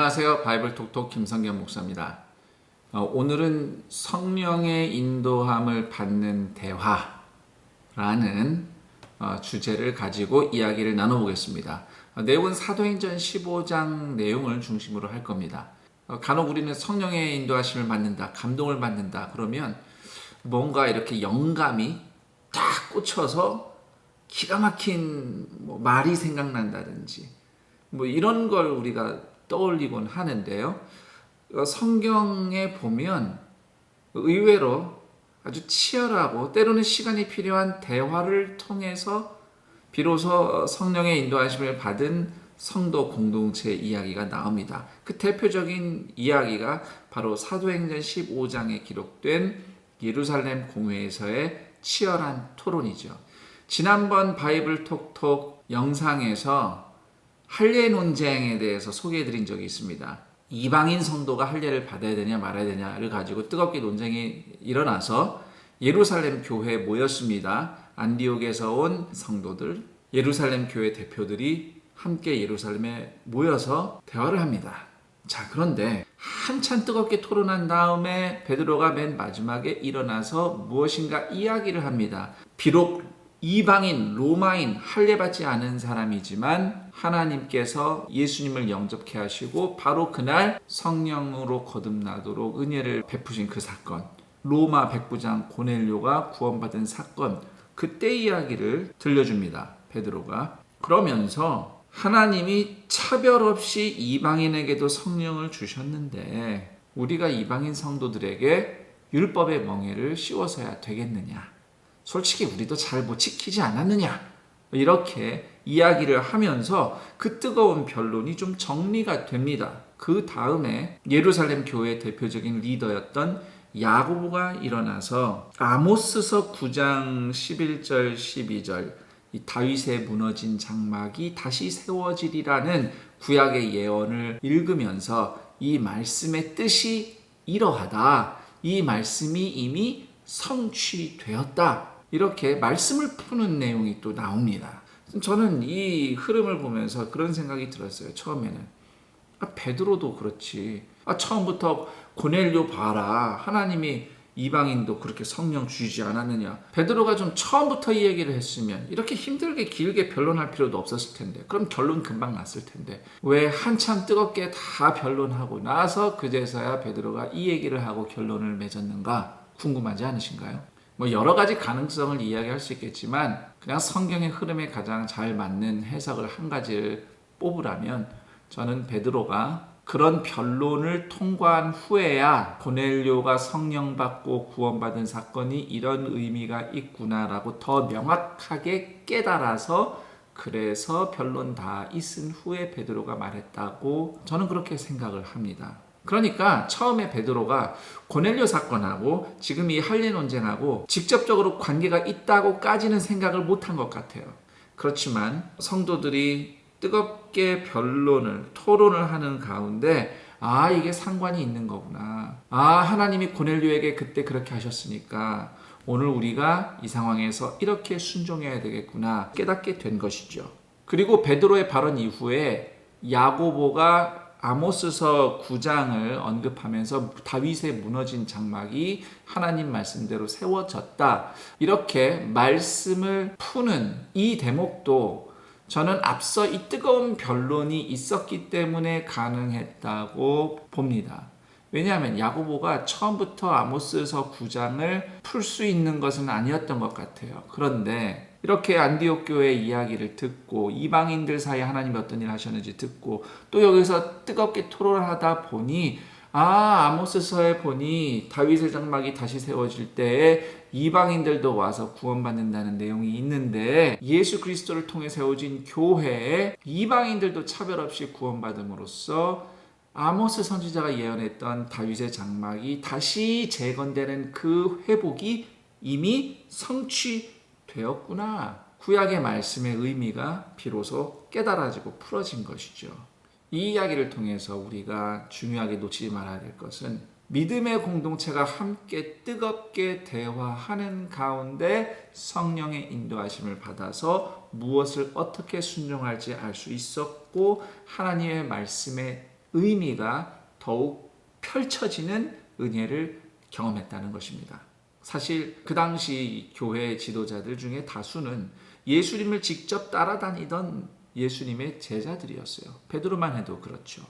안녕하세요. 바이블 톡톡 김성겸 목사입니다. 오늘은 성령의 인도함을 받는 대화라는 주제를 가지고 이야기를 나눠보겠습니다. 내용은 사도행전 15장 내용을 중심으로 할 겁니다. 간혹 우리는 성령의 인도하심을 받는다, 감동을 받는다 그러면 뭔가 이렇게 영감이 딱 꽂혀서 기가 막힌 말이 생각난다든지 이런 걸 우리가 떠올리곤 하는데요. 성경에 보면 의외로 아주 치열하고 때로는 시간이 필요한 대화를 통해서 비로소 성령의 인도하심을 받은 성도 공동체 이야기가 나옵니다. 그 대표적인 이야기가 바로 사도행전 15장에 기록된 예루살렘 공회에서의 치열한 토론이죠. 지난번 바이블 톡톡 영상에서 할례 논쟁에 대해서 소개해드린 적이 있습니다. 이방인 성도가 할례를 받아야 되냐 말아야 되냐를 가지고 뜨겁게 논쟁이 일어나서 예루살렘 교회에 모였습니다. 안디옥에서 온 성도들, 예루살렘 교회 대표들이 함께 예루살렘에 모여서 대화를 합니다. 자, 그런데 한참 뜨겁게 토론한 다음에 베드로가 맨 마지막에 일어나서 무엇인가 이야기를 합니다. 비록 이방인, 로마인, 할례받지 않은 사람이지만 하나님께서 예수님을 영접케 하시고 바로 그날 성령으로 거듭나도록 은혜를 베푸신 그 사건, 로마 백부장 고넬료가 구원받은 사건, 그때 이야기를 들려줍니다. 베드로가. 그러면서 하나님이 차별 없이 이방인에게도 성령을 주셨는데 우리가 이방인 성도들에게 율법의 멍에를 씌워서야 되겠느냐? 솔직히 우리도 잘 못 지키지 않았느냐? 이렇게 이야기를 하면서 그 뜨거운 변론이 좀 정리가 됩니다. 그 다음에 예루살렘 교회의 대표적인 리더였던 야고보가 일어나서 아모스서 9장 11절 12절 이 다윗의 무너진 장막이 다시 세워지리라는 구약의 예언을 읽으면서 이 말씀의 뜻이 이러하다. 이 말씀이 이미 성취되었다. 이렇게 말씀을 푸는 내용이 또 나옵니다. 저는 이 흐름을 보면서 그런 생각이 들었어요. 처음에는 베드로도 그렇지. 처음부터 고넬료 봐라. 하나님이 이방인도 그렇게 성령 주시지 않았느냐. 베드로가 좀 처음부터 이 얘기를 했으면 이렇게 힘들게 길게 변론할 필요도 없었을 텐데, 그럼 결론 금방 났을 텐데 왜 한참 뜨겁게 다 변론하고 나서 그제서야 베드로가 이 얘기를 하고 결론을 맺었는가 궁금하지 않으신가요? 여러 가지 가능성을 이야기할 수 있겠지만 그냥 성경의 흐름에 가장 잘 맞는 해석을 한 가지를 뽑으라면 저는 베드로가 그런 변론을 통과한 후에야 고넬료가 성령 받고 구원받은 사건이 이런 의미가 있구나라고 더 명확하게 깨달아서 그래서 변론 다 있은 후에 베드로가 말했다고 저는 그렇게 생각을 합니다. 그러니까 처음에 베드로가 고넬료 사건하고 지금 이 할례 논쟁하고 직접적으로 관계가 있다고까지는 생각을 못한 것 같아요. 그렇지만 성도들이 뜨겁게 변론을 토론을 하는 가운데 이게 상관이 있는 거구나. 하나님이 고넬료에게 그때 그렇게 하셨으니까 오늘 우리가 이 상황에서 이렇게 순종해야 되겠구나 깨닫게 된 것이죠. 그리고 베드로의 발언 이후에 야고보가 아모스서 9장을 언급하면서 다윗의 무너진 장막이 하나님 말씀대로 세워졌다. 이렇게 말씀을 푸는 이 대목도 저는 앞서 이 뜨거운 변론이 있었기 때문에 가능했다고 봅니다. 왜냐하면 야고보가 처음부터 아모스서 9장을 풀 수 있는 것은 아니었던 것 같아요. 그런데 이렇게 안디옥 교회 이야기를 듣고 이방인들 사이에 하나님이 어떤 일을 하셨는지 듣고 또 여기서 뜨겁게 토론하다 보니 아모스서에 보니 다윗의 장막이 다시 세워질 때에 이방인들도 와서 구원받는다는 내용이 있는데 예수 그리스도를 통해 세워진 교회에 이방인들도 차별 없이 구원받음으로써 아모스 선지자가 예언했던 다윗의 장막이 다시 재건되는 그 회복이 이미 성취되었구나. 구약의 말씀의 의미가 비로소 깨달아지고 풀어진 것이죠. 이 이야기를 통해서 우리가 중요하게 놓치지 말아야 될 것은 믿음의 공동체가 함께 뜨겁게 대화하는 가운데 성령의 인도하심을 받아서 무엇을 어떻게 순종할지 알 수 있었고 하나님의 말씀에 의미가 더욱 펼쳐지는 은혜를 경험했다는 것입니다. 사실 그 당시 교회 지도자들 중에 다수는 예수님을 직접 따라다니던 예수님의 제자들이었어요. 베드로만 해도 그렇죠.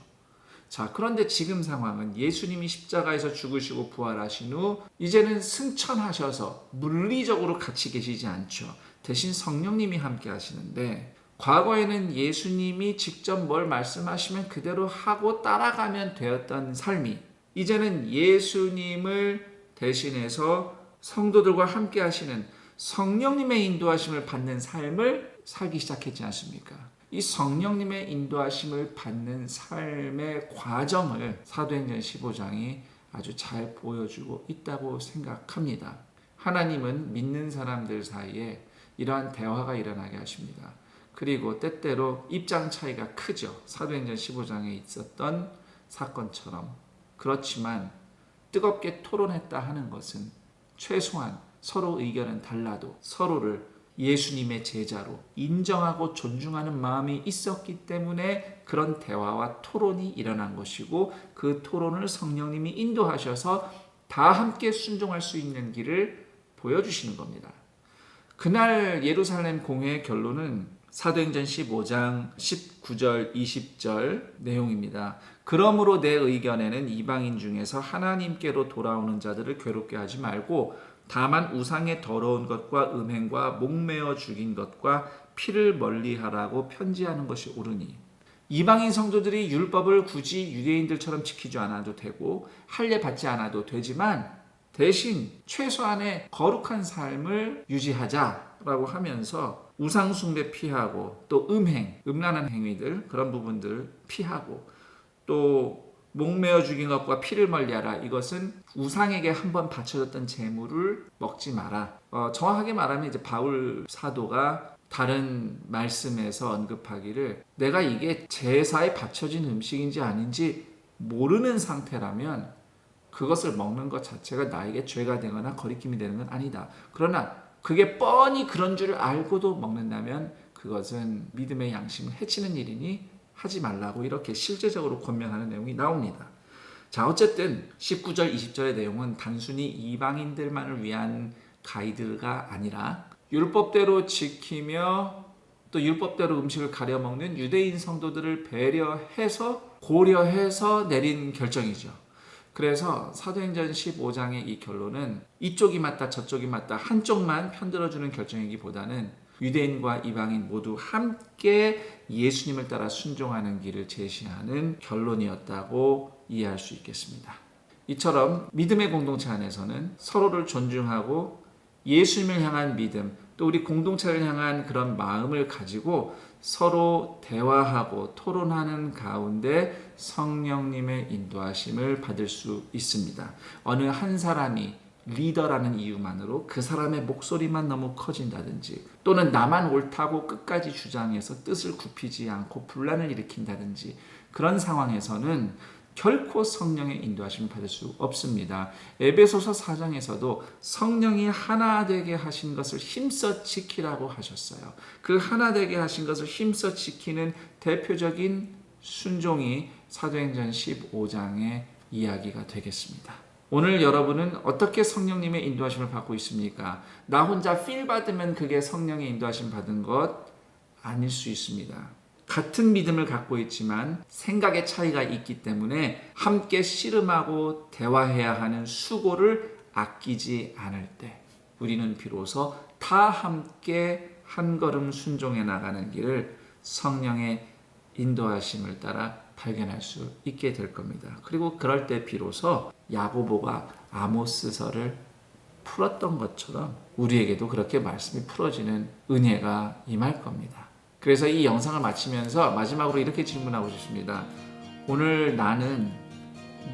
자, 그런데 지금 상황은 예수님이 십자가에서 죽으시고 부활하신 후 이제는 승천하셔서 물리적으로 같이 계시지 않죠. 대신 성령님이 함께 하시는데, 과거에는 예수님이 직접 뭘 말씀하시면 그대로 하고 따라가면 되었던 삶이 이제는 예수님을 대신해서 성도들과 함께 하시는 성령님의 인도하심을 받는 삶을 살기 시작했지 않습니까? 이 성령님의 인도하심을 받는 삶의 과정을 사도행전 15장이 아주 잘 보여주고 있다고 생각합니다. 하나님은 믿는 사람들 사이에 이러한 대화가 일어나게 하십니다. 그리고 때때로 입장 차이가 크죠. 사도행전 15장에 있었던 사건처럼. 그렇지만 뜨겁게 토론했다 하는 것은 최소한 서로 의견은 달라도 서로를 예수님의 제자로 인정하고 존중하는 마음이 있었기 때문에 그런 대화와 토론이 일어난 것이고, 그 토론을 성령님이 인도하셔서 다 함께 순종할 수 있는 길을 보여주시는 겁니다. 그날 예루살렘 공회의 결론은 사도행전 15장 19절 20절 내용입니다. 그러므로 내 의견에는 이방인 중에서 하나님께로 돌아오는 자들을 괴롭게 하지 말고 다만 우상의 더러운 것과 음행과 목매어 죽인 것과 피를 멀리하라고 편지하는 것이 옳으니, 이방인 성도들이 율법을 굳이 유대인들처럼 지키지 않아도 되고 할례 받지 않아도 되지만 대신 최소한의 거룩한 삶을 유지하자라고 하면서 우상 숭배 피하고, 또 음란한 행위들, 그런 부분들 피하고, 또 목매어 죽인 것과 피를 멀리하라. 이것은 우상에게 한번 바쳐졌던 제물을 먹지 마라. 정확하게 말하면 이제 바울 사도가 다른 말씀에서 언급하기를, 내가 이게 제사에 바쳐진 음식인지 아닌지 모르는 상태라면 그것을 먹는 것 자체가 나에게 죄가 되거나 거리낌이 되는 건 아니다. 그러나 그게 뻔히 그런 줄 알고도 먹는다면 그것은 믿음의 양심을 해치는 일이니 하지 말라고 이렇게 실제적으로 권면하는 내용이 나옵니다. 자, 어쨌든 19절 20절의 내용은 단순히 이방인들만을 위한 가이드가 아니라 율법대로 지키며 또 율법대로 음식을 가려 먹는 유대인 성도들을 배려해서 고려해서 내린 결정이죠. 그래서 사도행전 15장의 이 결론은 이쪽이 맞다 저쪽이 맞다 한쪽만 편들어주는 결정이기보다는 유대인과 이방인 모두 함께 예수님을 따라 순종하는 길을 제시하는 결론이었다고 이해할 수 있겠습니다. 이처럼 믿음의 공동체 안에서는 서로를 존중하고 예수님을 향한 믿음, 또 우리 공동체를 향한 그런 마음을 가지고 서로 대화하고 토론하는 가운데 성령님의 인도하심을 받을 수 있습니다. 어느 한 사람이 리더라는 이유만으로 그 사람의 목소리만 너무 커진다든지, 또는 나만 옳다고 끝까지 주장해서 뜻을 굽히지 않고 분란을 일으킨다든지, 그런 상황에서는 결코 성령의 인도하심을 받을 수 없습니다. 에베소서 4장에서도 성령이 하나 되게 하신 것을 힘써 지키라고 하셨어요. 그 하나 되게 하신 것을 힘써 지키는 대표적인 순종이 사도행전 15장의 이야기가 되겠습니다. 오늘 여러분은 어떻게 성령님의 인도하심을 받고 있습니까? 나 혼자 필 받으면 그게 성령의 인도하심 받은 것 아닐 수 있습니다. 같은 믿음을 갖고 있지만 생각의 차이가 있기 때문에 함께 씨름하고 대화해야 하는 수고를 아끼지 않을 때 우리는 비로소 다 함께 한 걸음 순종해 나가는 길을 성령의 인도하심을 따라 발견할 수 있게 될 겁니다. 그리고 그럴 때 비로소 야고보가 아모스서를 풀었던 것처럼 우리에게도 그렇게 말씀이 풀어지는 은혜가 임할 겁니다. 그래서 이 영상을 마치면서 마지막으로 이렇게 질문하고 싶습니다. 오늘 나는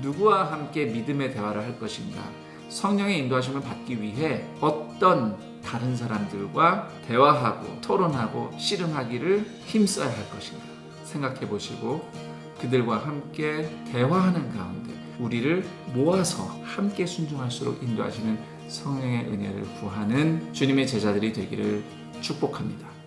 누구와 함께 믿음의 대화를 할 것인가? 성령의 인도하심을 받기 위해 어떤 다른 사람들과 대화하고 토론하고 씨름하기를 힘써야 할 것인가? 생각해 보시고 그들과 함께 대화하는 가운데 우리를 모아서 함께 순종할수록 인도하시는 성령의 은혜를 구하는 주님의 제자들이 되기를 축복합니다.